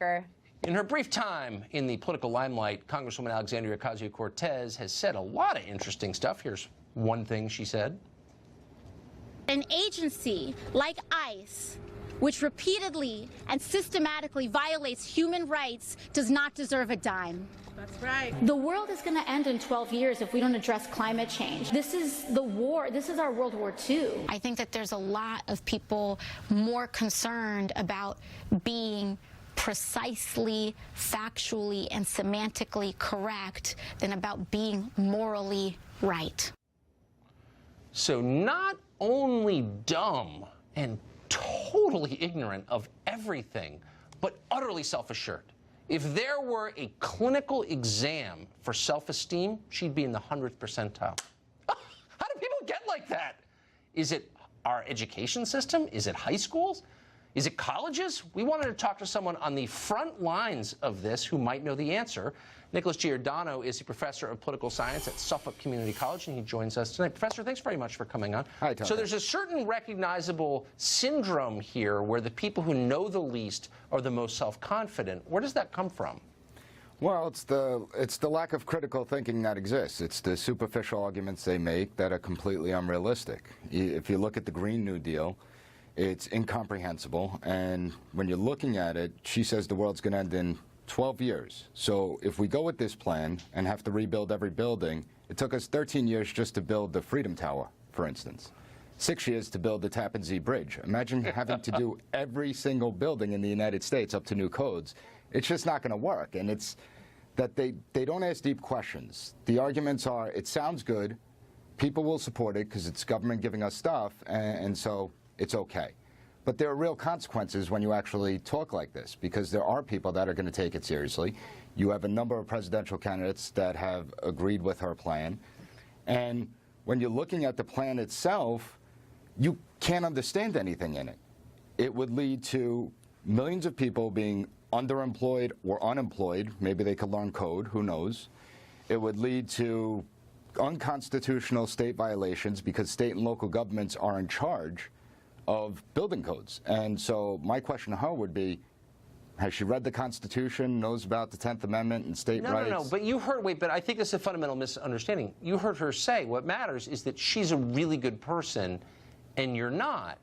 In her brief time in the political limelight, Congresswoman Alexandria Ocasio-Cortez has said a lot of interesting stuff. Here's one thing she said. An agency like ICE, which repeatedly and systematically violates human rights, does not deserve a dime. That's right. The world is going to end in 12 years if we don't address climate change. This is the war. This is our World War II. I think that there's a lot of people more concerned about being precisely, factually, and semantically correct than about being morally right. So not only dumb and totally ignorant of everything, but utterly self-assured. If there were a clinical exam for self-esteem, she'd be in the 100th percentile. How do people get like that? Is it our education system? Is it high schools? Is it colleges? We wanted to talk to someone on the front lines of this who might know the answer. Nicholas Giordano is a professor of political science at Suffolk Community College, and he joins us tonight. Professor, thanks very much for coming on. Hi, Tom. So there's a certain recognizable syndrome here where the people who know the least are the most self-confident. Where does that come from? Well, it's the lack of critical thinking that exists. It's the superficial arguments they make that are completely unrealistic. If you look at the Green New Deal, it's incomprehensible, and when you're looking at it, she says the world's going to end in 12 years. So if we go with this plan and have to rebuild every building, it took us 13 years just to build the Freedom Tower, for instance. 6 years to build the Tappan Zee Bridge. Imagine having to do every single building in the United States up to new codes. It's just not going to work, and it's that they don't ask deep questions. The arguments are, it sounds good, people will support it because it's government giving us stuff, and so it's okay. But there are real consequences when you actually talk like this, because there are people that are going to take it seriously. You have a number of presidential candidates that have agreed with her plan. And when you're looking at the plan itself, you can't understand anything in it. It would lead to millions of people being underemployed or unemployed. Maybe they could learn code, who knows. It would lead to unconstitutional state violations because state and local governments are in charge of building codes. And so my question to her would be, has she read the Constitution, knows about the 10th Amendment and state rights? No, but you heard, wait, but I think this is a fundamental misunderstanding. You heard her say what matters is that she's a really good person and you're not.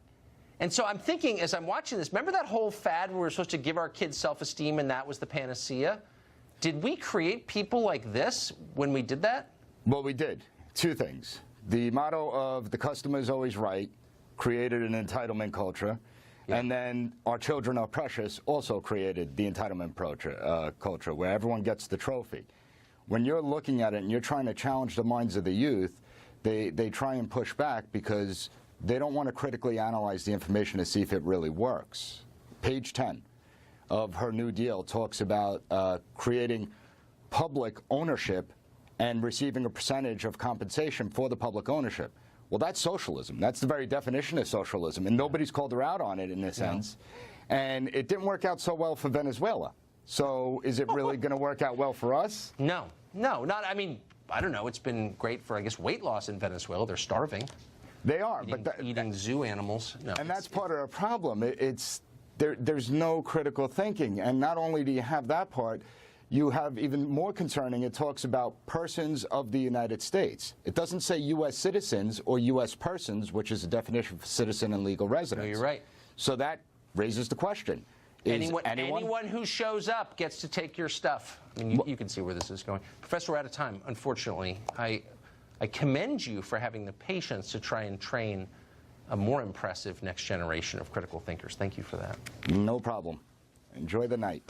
And so I'm thinking, as I'm watching this, remember that whole fad where we were supposed to give our kids self-esteem and that was the panacea? Did we create people like this when we did that? Well, we did. Two things. The motto of the customer is always right created an entitlement culture, and then our children are precious also created the entitlement culture where everyone gets the trophy. When you're looking at it and you're trying to challenge the minds of the youth, they try and push back because they don't want to critically analyze the information to see if it really works. Page 10 of her New Deal talks about creating public ownership and receiving a percentage of compensation for the public ownership. Well, that's socialism. That's the very definition of socialism, and nobody's called her out on it in a sense. And it didn't work out so well for Venezuela. So is it really going to work out well for us? No, not, I mean, I don't know. It's been great for, I guess, weight loss in Venezuela. They're starving. They are. Eating zoo animals. No, and that's part of the problem. There's no critical thinking. And not only do you have that part, you have even more concerning, it talks about persons of the United States. It doesn't say U.S. citizens or U.S. persons, which is a definition for citizen and legal residence. No, you're right. So that raises the question. Anyone who shows up gets to take your stuff. I mean, you can see where this is going. Professor, we're out of time, unfortunately. I commend you for having the patience to try and train a more impressive next generation of critical thinkers. Thank you for that. No problem. Enjoy the night.